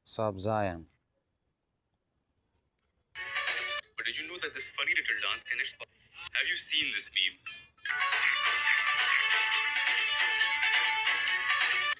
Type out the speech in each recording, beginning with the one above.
Sub-Zion. But did you know that this funny little dance connects? Have you seen this meme?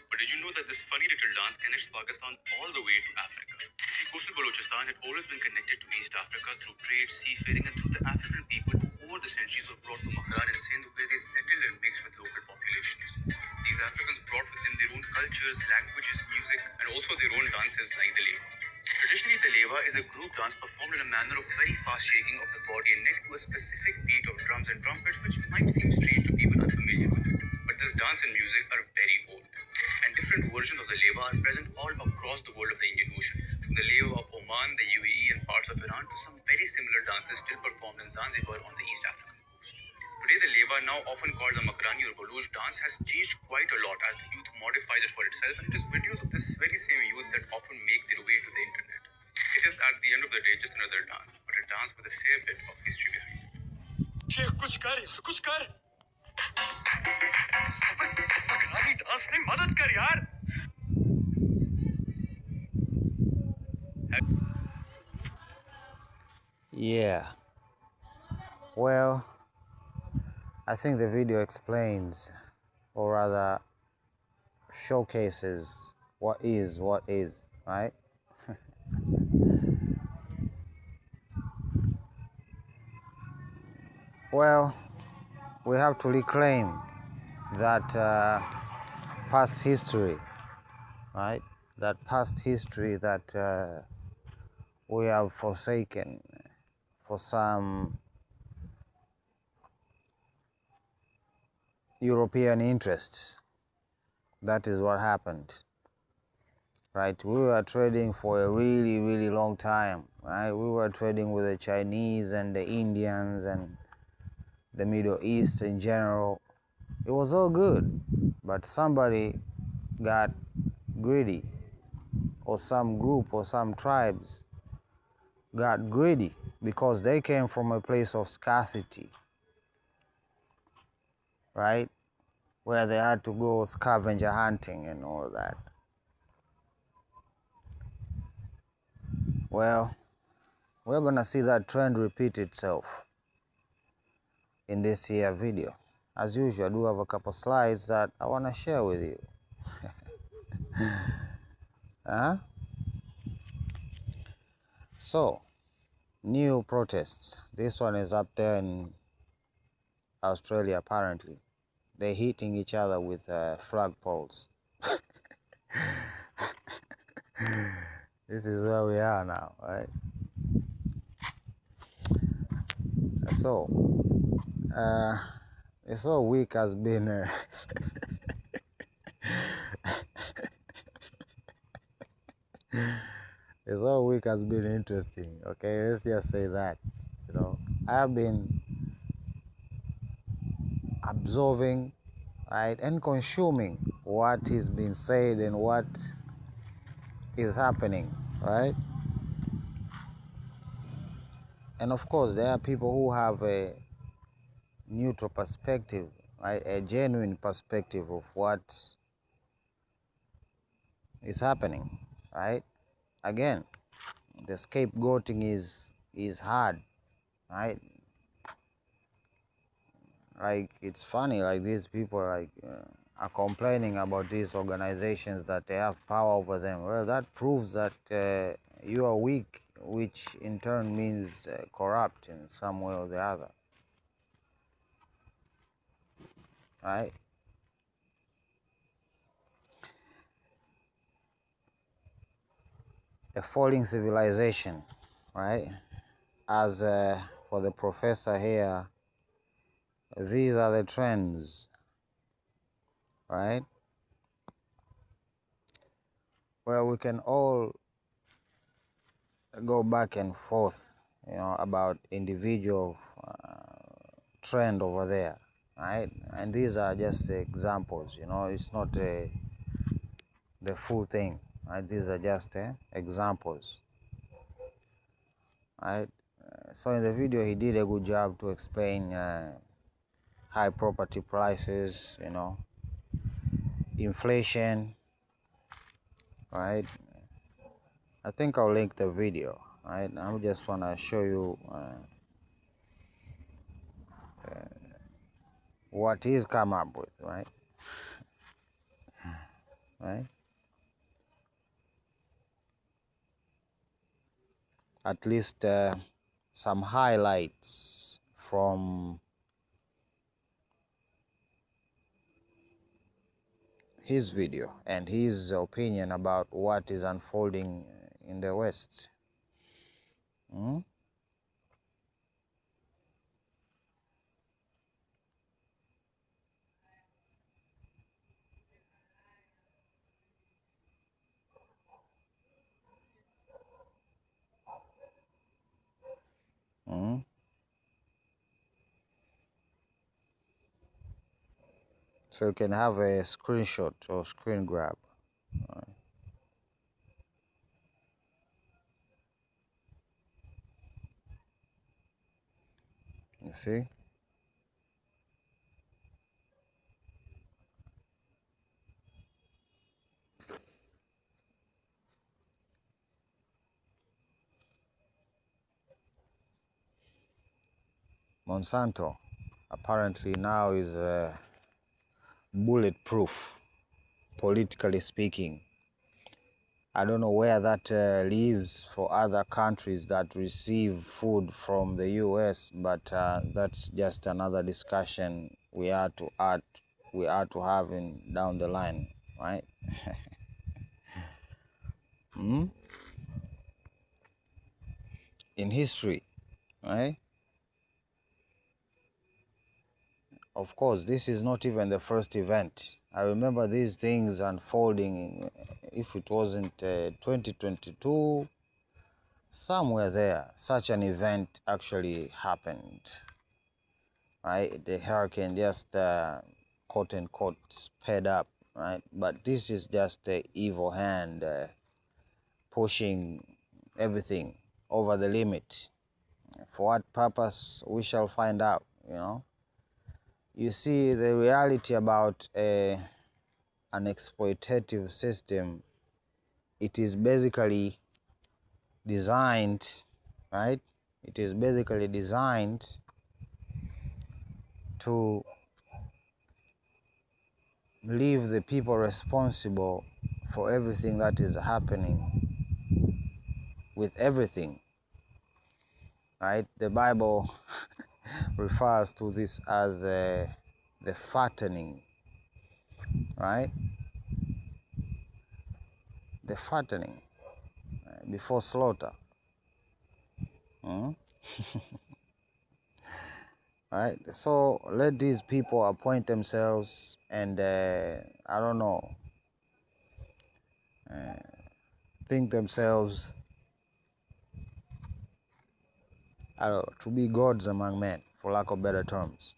But did you know that this funny little dance connects Pakistan all the way to Africa? See, coastal Balochistan had always been connected to East Africa through trade, seafaring, and through the African people who over the centuries were brought to Makran and Sindh, where they settled and mixed with local populations. These Africans brought with them their own cultures, languages, music, and also their own dances like the Leva. Traditionally, the Leva is a group dance performed in a manner of very fast shaking of the body and neck to a specific beat of drums and trumpets, which might seem strange to people unfamiliar with it. But this dance and music are very old, and different versions of the Leva are present all across the world of the Indian Ocean, from the Leva of Oman, the UAE, and parts of Iran to some very similar dances still performed in Zanzibar on the East African coast. Today, the Leva, now often called the Makrani or Baloch dance, has changed quite a lot as the youth modifies it for itself, and it is videos of this very same youth that often make their way to the internet. It is at the end of the day just another dance, but a dance with a fair bit of history behind it. Sheikh कुछ कर यार कुछ कर Makrani dance ने मदद कर यार Yeah. Well, I think the video explains, or rather showcases, what is, right? Well, we have to reclaim that past history, right? That past history that we have forsaken for some European interests. That is what happened, right? We were trading for a really, really long time, right? We were trading with the Chinese and the Indians and the Middle East in general. It was all good, but somebody got greedy, or some group or some tribes got greedy because they came from a place of scarcity, right? Where they had to go scavenger hunting and all that. Well, we're gonna see that trend repeat itself in this here video. As usual, I do have a couple slides that I wanna share with you. So, new protests. This one is up there in Australia, apparently. They're hitting each other with flagpoles. This is where we are now, right? So, this whole week has been this whole week has been interesting. Okay, let's just say that. You know, I have been absorbing, right, and consuming what is being said and what is happening, right? And of course, there are people who have a neutral perspective, right? A genuine perspective of what is happening, right? Again, the scapegoating is hard, right? Like, it's funny, like these people are complaining about these organizations that they have power over them. Well, that proves that you are weak, which in turn means corrupt in some way or the other, right? A falling civilization, right? As for the professor here, these are the trends, right? Well, we can all go back and forth, you know, about individual trend over there, right? And these are just examples, you know, it's not the full thing, right? These are just examples, right? So in the video, he did a good job to explain high property prices, you know, inflation, right? I think I'll link the video, right? I just want to show you what he's come up with, right? Right? At least some highlights from his video and his opinion about what is unfolding in the West. Mm? Mm? So you can have a screenshot or screen grab. You see? Monsanto apparently now is bulletproof, politically speaking. I don't know where that leaves for other countries that receive food from the US, but that's just another discussion we are to have in down the line, right? In history, right? Of course, this is not even the first event. I remember these things unfolding, if it wasn't 2022, somewhere there, such an event actually happened, right? The hurricane just, quote unquote, sped up, right? But this is just the evil hand pushing everything over the limit. For what purpose, we shall find out, you know? You see, the reality about an exploitative system, it is basically designed, right? It is basically designed to leave the people responsible for everything that is happening with everything, right? The Bible refers to this as the fattening, right? The fattening before slaughter. Right? So let these people appoint themselves and, I don't know, think themselves, I don't know, to be gods among men, for lack of better terms.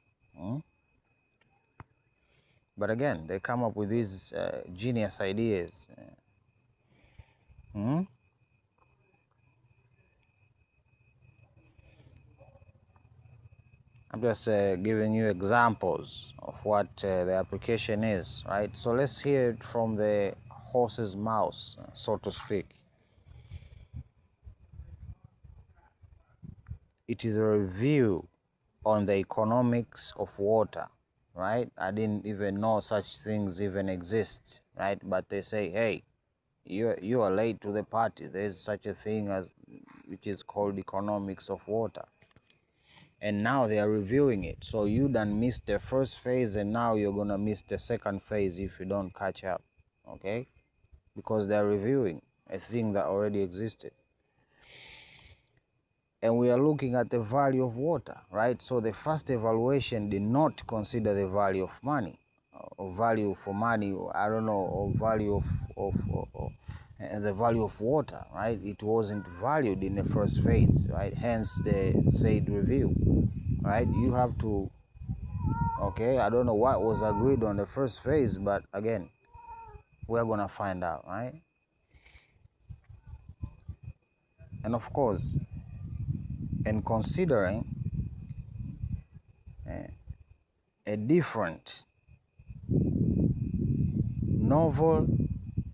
But again, they come up with these genius ideas. I'm just giving you examples of what the application is, right? So let's hear it from the horse's mouth, so to speak. It is a review on the economics of water, right? I didn't even know such things even exist, right? But they say, hey, you are late to the party. There's such a thing as which is called economics of water. And now they are reviewing it. So you done missed the first phase and now you're gonna miss the second phase if you don't catch up, okay? Because they're reviewing a thing that already existed. And we are looking at the value of water, right? So the first evaluation did not consider the value of money, or value for money, I don't know, or value of the value of water, right? It wasn't valued in the first phase, right? Hence the said review, right? You have to, okay, I don't know what was agreed on the first phase, but again, we're gonna find out, right? And of course, in considering a different novel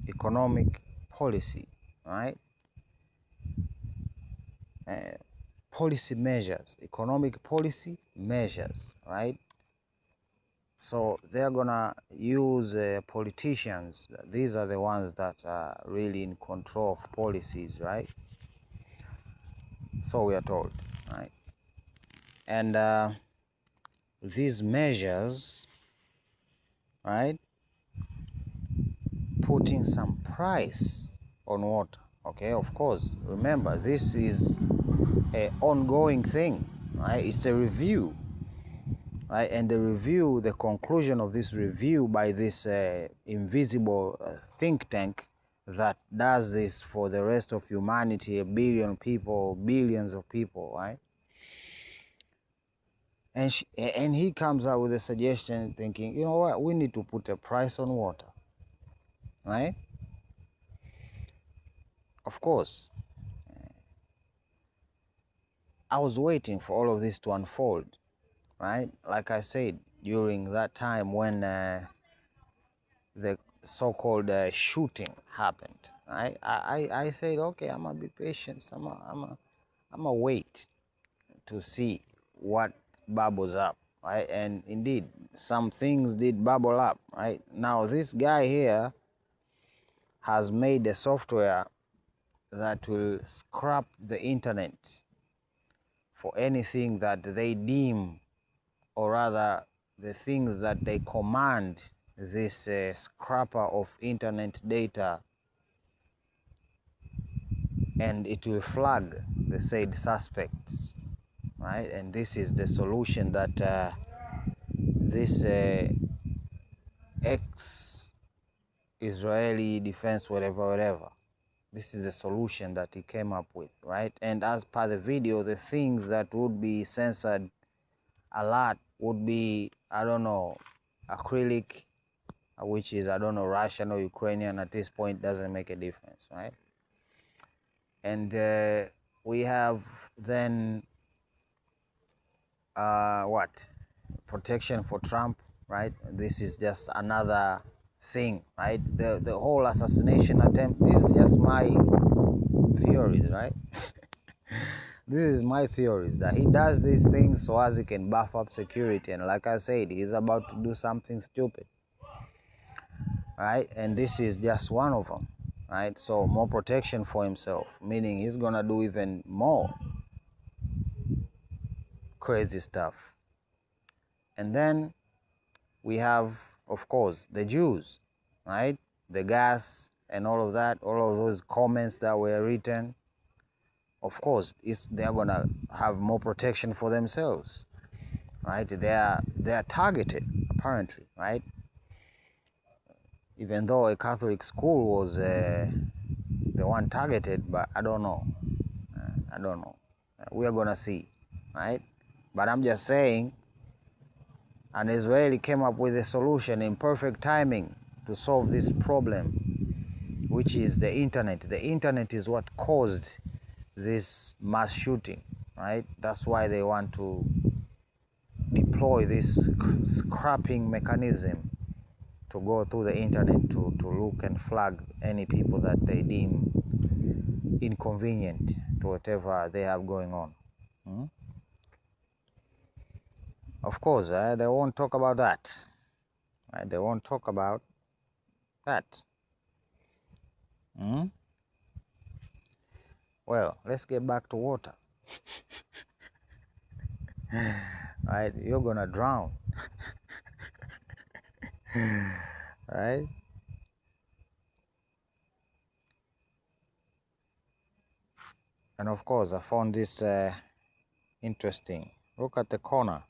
economic policy, right? policy measures, economic policy measures, right? So they're gonna use politicians. These are the ones that are really in control of policies, right? So we are told, right? And these measures, right, putting some price on water. Okay, of course, remember, this is an ongoing thing, right? It's a review, right? And the conclusion of this review by this invisible think tank that does this for the rest of humanity, a billion people, billions of people, right? And he comes out with a suggestion thinking, you know what, we need to put a price on water, right? Of course, I was waiting for all of this to unfold, right? Like I said, during that time when the so-called shooting happened, right? I said, okay, I'm gonna be patient. I'm gonna wait to see what bubbles up, right? And indeed, some things did bubble up, right? Now, this guy here has made a software that will scrap the internet for anything that they deem, or rather the things that they command this scrapper of internet data, and it will flag the said suspects, right? And this is the solution that this ex-Israeli defense, whatever, this is the solution that he came up with, right? And as per the video, the things that would be censored a lot would be, I don't know, acrylic, which is, I don't know, Russian or Ukrainian at this point, doesn't make a difference, right? And we have then what? Protection for Trump, right? This is just another thing, right? The whole assassination attempt, this is just my theories, right? This is my theories, that he does these things so as he can buff up security. And like I said, he's about to do something stupid, right? And this is just one of them, right? So more protection for himself, meaning he's gonna do even more crazy stuff. And then we have, of course, the Jews, right? The gas and all of that, all of those comments that were written, of course, they're gonna have more protection for themselves, right? They're targeted, apparently, right? Even though a Catholic school was the one targeted, but I don't know. I don't know. We are gonna see, right? But I'm just saying, an Israeli came up with a solution in perfect timing to solve this problem, which is the internet. The internet is what caused this mass shooting, right? That's why they want to deploy this scrapping mechanism to go through the internet to look and flag any people that they deem inconvenient to whatever they have going on. Of course, they won't talk about that. Right? They won't talk about that. Well, let's get back to water. Right? You're gonna drown. Right? And of course, I found this interesting. Look at the corner.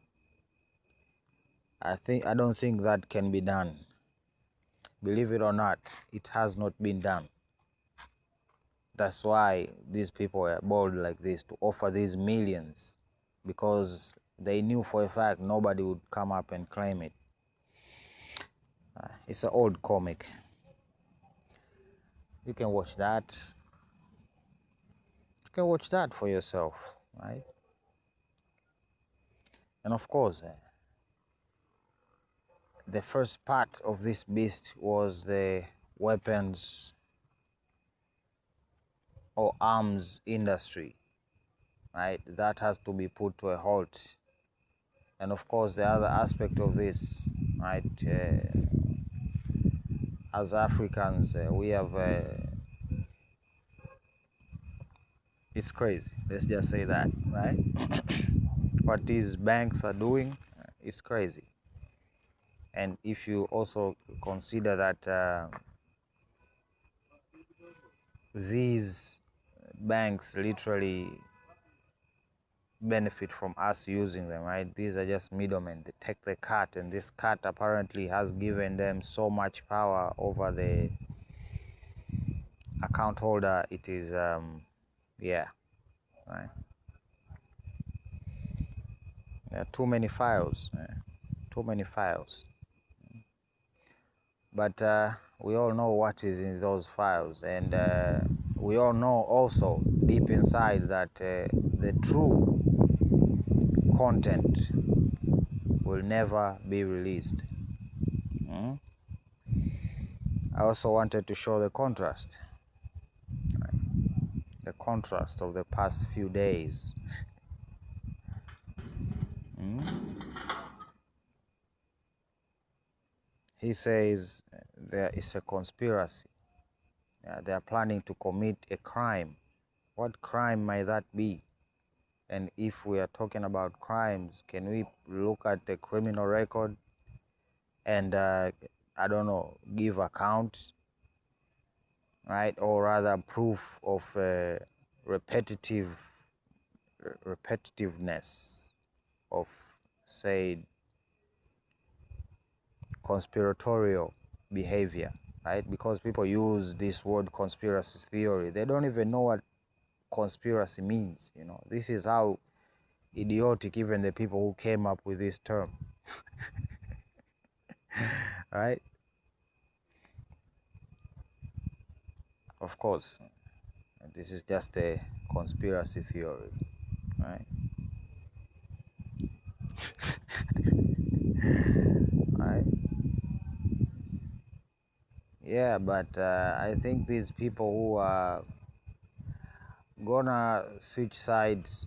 I don't think that can be done. Believe it or not, it has not been done. That's why these people are bold like this to offer these millions, because they knew for a fact nobody would come up and claim it. It's an old comic. You can watch that. You can watch that for yourself, right? And of course, the first part of this beast was the weapons or arms industry, right? That has to be put to a halt. And of course, the other aspect of this, right? As Africans, we have, it's crazy. Let's just say that, right? What these banks are doing is crazy. And if you also consider that these banks literally benefit from us using them, right? These are just middlemen. They take the cut, and this cut apparently has given them so much power over the account holder. It is, yeah, right? There are too many files, too many files. But we all know what is in those files, and we all know also deep inside that the true content will never be released. I also wanted to show the contrast, the contrast of the past few days. He says there is a conspiracy. They are planning to commit a crime. What crime might that be? And if we are talking about crimes, can we look at the criminal record and, I don't know, give account, right? Or rather proof of repetitiveness of, say, conspiratorial behavior, right? Because people use this word conspiracy theory. They don't even know what conspiracy means, you know. This is how idiotic even the people who came up with this term, right? Of course, this is just a conspiracy theory, right? Right? Yeah, but I think these people who are gonna switch sides,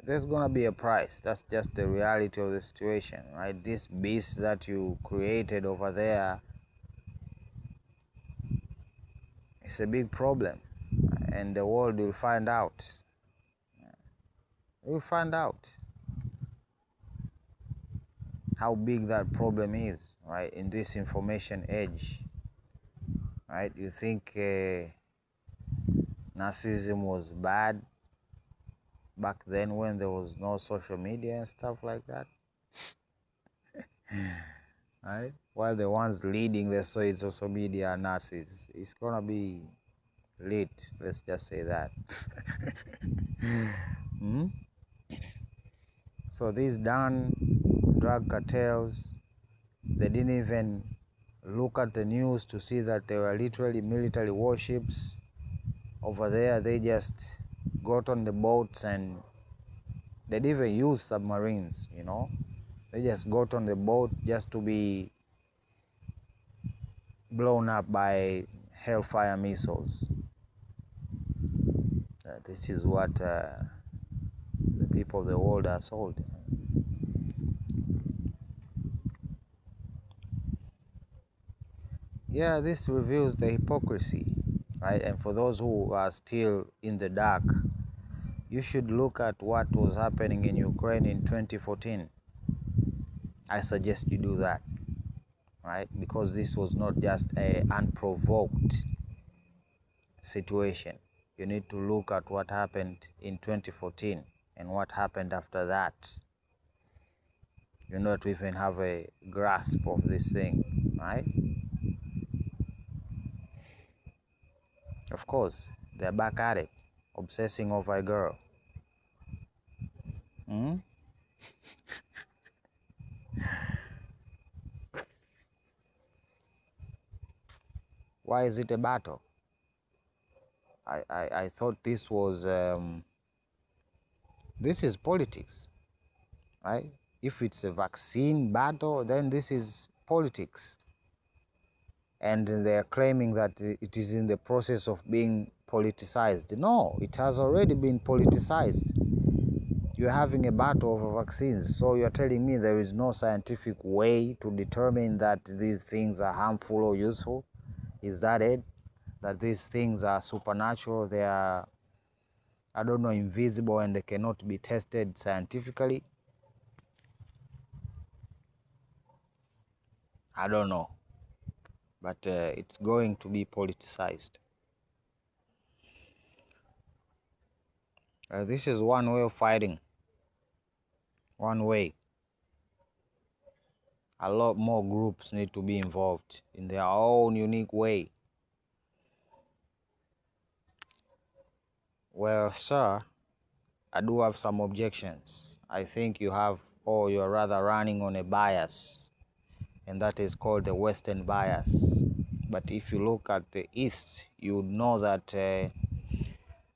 there's gonna be a price. That's just the reality of the situation, right? This beast that you created over there, it's a big problem, and the world will find out. We'll find out how big that problem is, right? In this information age, right? You think narcissism was bad back then when there was no social media and stuff like that, right? While the ones leading the social media are Nazis, it's gonna be lit. Let's just say that. So these darn drug cartels, they didn't even look at the news to see that there were literally military warships over there. They just got on the boats, and they didn't even use submarines, you know. They just got on the boat just to be blown up by Hellfire missiles. This is what the people of the world are sold. Yeah, this reveals the hypocrisy, right? And for those who are still in the dark, you should look at what was happening in Ukraine in 2014. I suggest you do that, right? Because this was not just an unprovoked situation. You need to look at what happened in 2014 and what happened after that. You not even have a grasp of this thing, right? Of course, they're back at it, obsessing over a girl. Why is it a battle? I thought this was, this is politics, right? If it's a vaccine battle, then this is politics. And they're claiming that it is in the process of being politicized. No, it has already been politicized. You're having a battle over vaccines, so you're telling me there is no scientific way to determine that these things are harmful or useful? Is that it? That these things are supernatural, they are, I don't know, invisible, and they cannot be tested scientifically? I don't know, but it's going to be politicized. This is one way of fighting. One way. A lot more groups need to be involved in their own unique way. Well, sir, I do have some objections. I think you have, or you're rather running on a bias, and that is called the Western bias. But if you look at the East, you would know that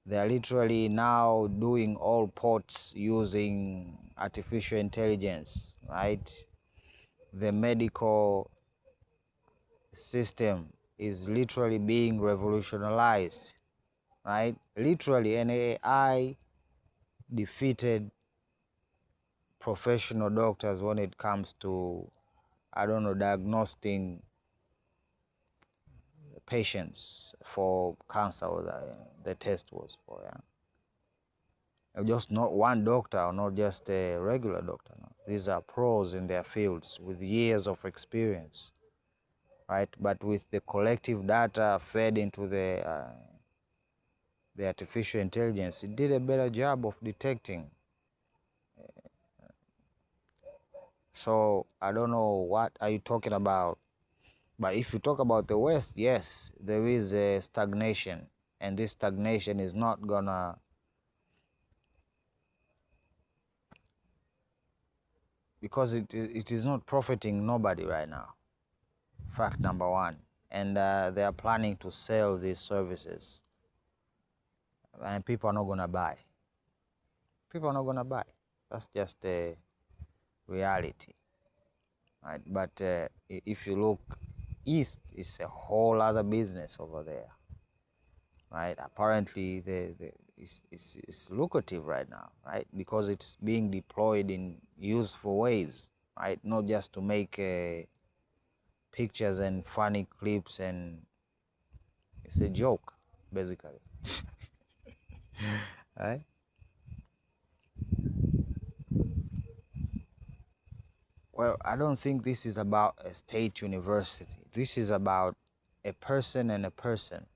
they are literally now doing all ports using artificial intelligence, right? The medical system is literally being revolutionized, right? Literally, an AI defeated professional doctors when it comes to, I don't know, diagnosing patients for cancer, or the test was for. Yeah. Just not one doctor, or not just a regular doctor. No. These are pros in their fields with years of experience, right? But with the collective data fed into the artificial intelligence, it did a better job of detecting. So I don't know what are you talking about. But if you talk about the West, yes, there is a stagnation, and this stagnation is not gonna, because it is not profiting nobody right now. Fact number one. And they are planning to sell these services, and people are not gonna buy. People are not gonna buy. That's just a reality, right? But if you look East, it's a whole other business over there, right? Apparently, it's lucrative right now, right? Because it's being deployed in useful ways, right? Not just to make pictures and funny clips, and it's a joke, basically, right? Well, I don't think this is about a state university. This is about a person and a person,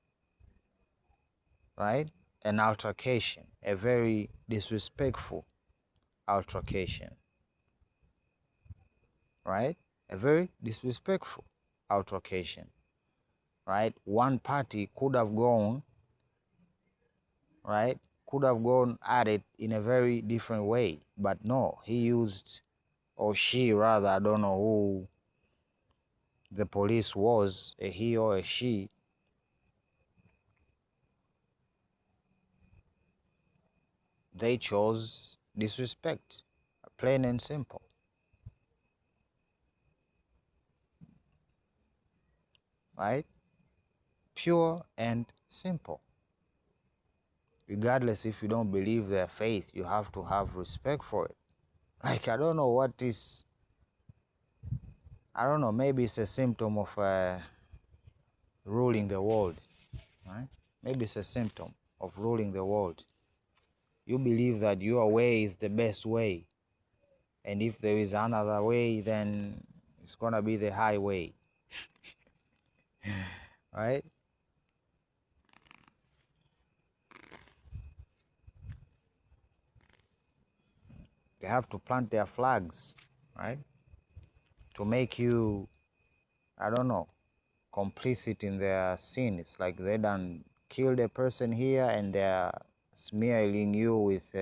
right? An altercation, a very disrespectful altercation, right? A very disrespectful altercation, right? One party could have gone, right? Could have gone at it in a very different way, but no, he used, or she rather, I don't know who the police was, a he or a she. They chose disrespect, plain and simple, right? Pure and simple. Regardless, if you don't believe their faith, you have to have respect for it. Like, I don't know what is, I don't know, maybe it's a symptom of ruling the world, right? Maybe it's a symptom of ruling the world. You believe that your way is the best way, and if there is another way, then it's gonna be the highway, right? They have to plant their flags, right? To make you, I don't know, complicit in their sin. It's like they done killed a person here, and they're smearing you with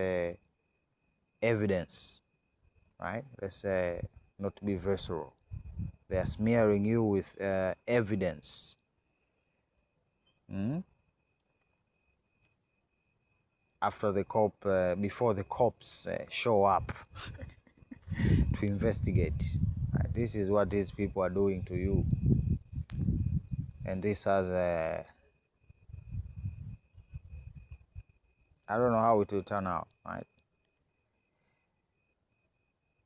evidence, right? Let's say, not to be visceral. They're smearing you with evidence. After the before the cops show up to investigate. Right? This is what these people are doing to you, and this has I don't know how it will turn out, right?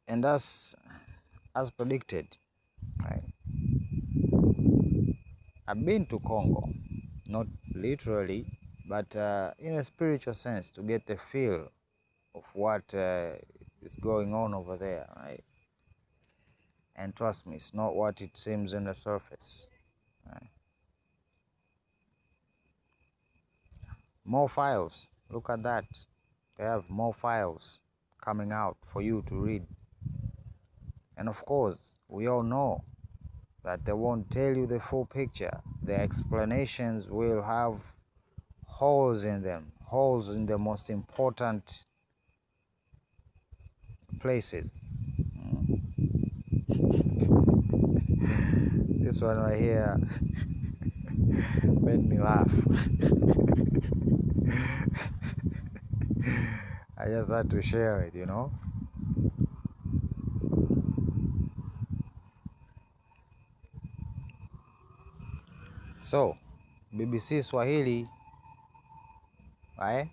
And that's as predicted, right? I've been to Congo, not literally, but in a spiritual sense, to get the feel of what is going on over there, right? And trust me, it's not what it seems on the surface. Right? More files. Look at that. They have more files coming out for you to read. And of course, we all know that they won't tell you the full picture. The explanations will have holes in them, holes in the most important places. This one right here made me laugh. I just had to share it, you know. So, BBC Swahili, right?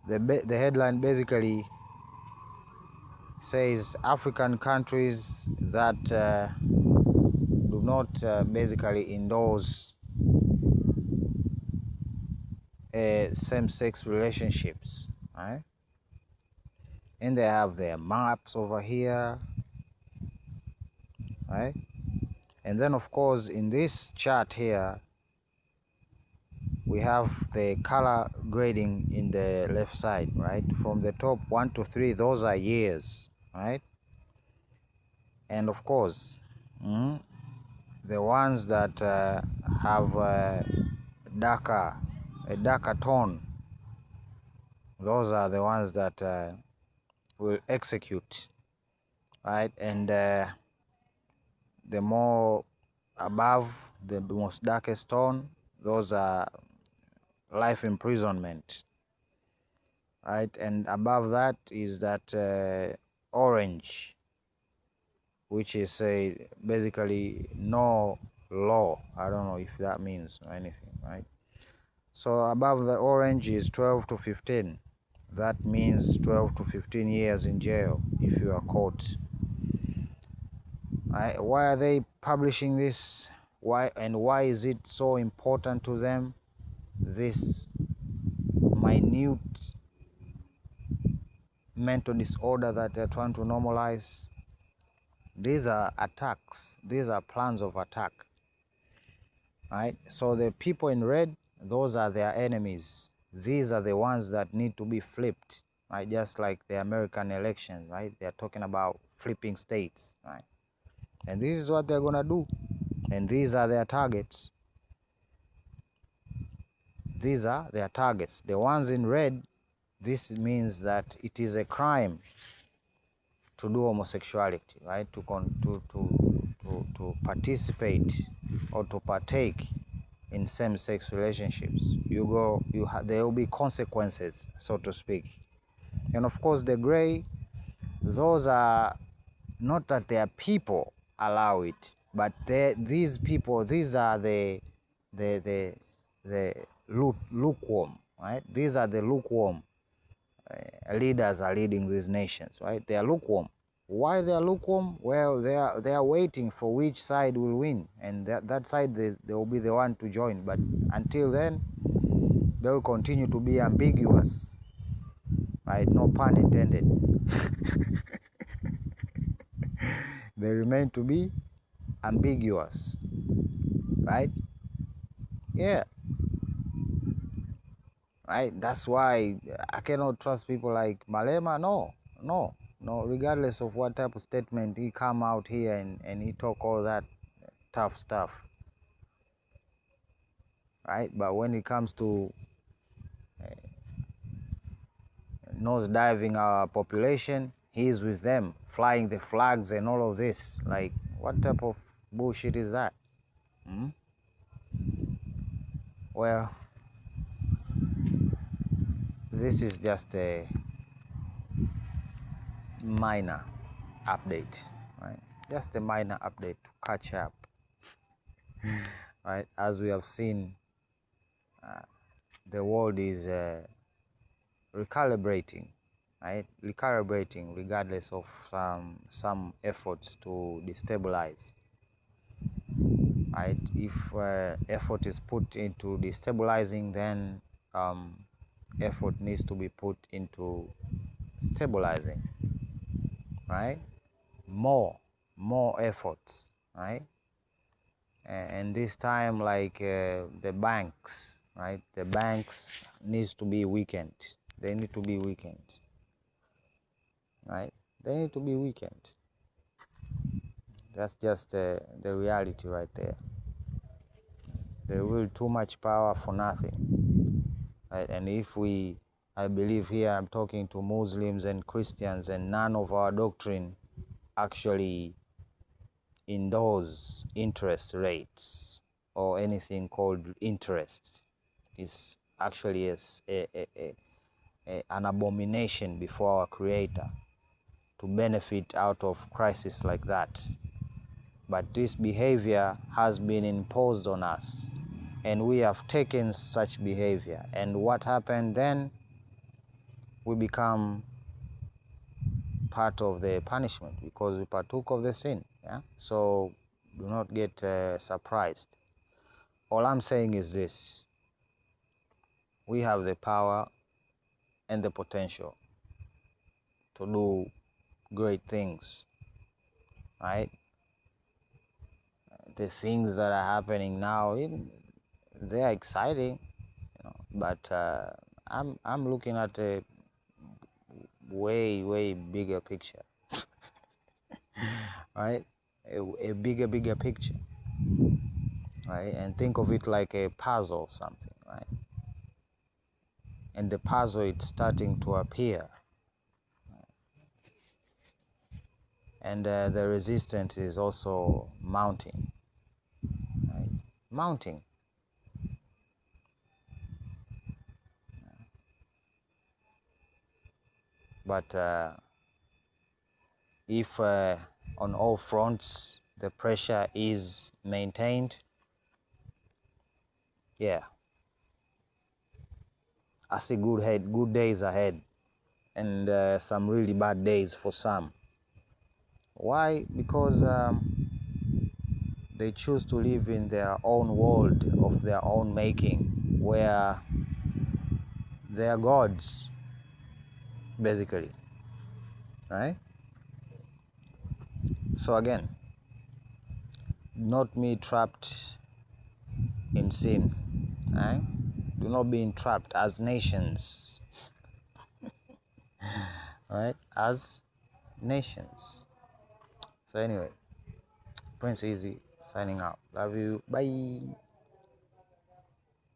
The headline basically says African countries that do not basically endorse same-sex relationships, right? And they have their maps over here, right? And then of course in this chart here we have the color grading in the left side, right? From the top 1 to 3, those are years, right? And of course the ones that have a darker tone, those are the ones that will execute, right? And the more above the most darkest tone, those are life imprisonment, right? And above that is that orange, which is basically no law. I don't know if that means anything, right? So above the orange is 12 to 15. That means 12 to 15 years in jail if you are caught. Why are they publishing this? Why is it so important to them? This minute mental disorder that they're trying to normalize. These are attacks. These are plans of attack. Right? So the people in red, those are their enemies. These are the ones that need to be flipped. Right? Just like the American elections, right? They're talking about flipping states, right? And this is what they're gonna do. And these are their targets. These are their targets. The ones in red, this means that it is a crime to do homosexuality, right? To participate or to partake in same-sex relationships. There will be consequences, so to speak. And of course, the gray, those are not that their people allow it, but these people, these are the lukewarm, right? These are the lukewarm leaders are leading these nations, right? They are lukewarm. Why they are lukewarm? Well, they are waiting for which side will win, and that side they will be the one to join. But until then, they will continue to be ambiguous, right? No pun intended. They remain to be ambiguous, right? Yeah, right. That's why I cannot trust people like Malema. No. Regardless of what type of statement he come out here and he talk all that tough stuff, right? But when it comes to nose diving our population, he's with them, flying the flags and all of this. Like, what type of bullshit is that? Well, this is just a minor update, right? Just a minor update to catch up, right? As we have seen the world is recalibrating, right? Recalibrating regardless of some efforts to destabilize, right? If effort is put into destabilizing, then effort needs to be put into stabilizing, right? More efforts, right? And this time, like the banks, right? The banks needs to be weakened. They need to be weakened, right? They need to be weakened. That's just the reality right there. They will too much power for nothing, right? And if I believe here I'm talking to Muslims and Christians, and none of our doctrine actually endorse interest rates or anything called interest. Is actually an abomination before our Creator to benefit out of crisis like that. But this behavior has been imposed on us, and we have taken such behavior. And what happened then? We become part of the punishment because we partook of the sin. Yeah? So do not get surprised. All I'm saying is this: we have the power and the potential to do great things, right? The things that are happening now, they are exciting, but I'm looking at a way bigger picture, right? A bigger picture, right? And think of it like a puzzle or something, right? And the puzzle, it's starting to appear, and the resistance is also mounting, right? Mounting. But if on all fronts the pressure is maintained, yeah, I see good days ahead, and some really bad days for some. Why? Because they choose to live in their own world of their own making, where they are gods, basically, right? So again, not me trapped in sin, right? Do not be entrapped as nations, right? As nations. So anyway, Prince Easy signing out. Love you. Bye.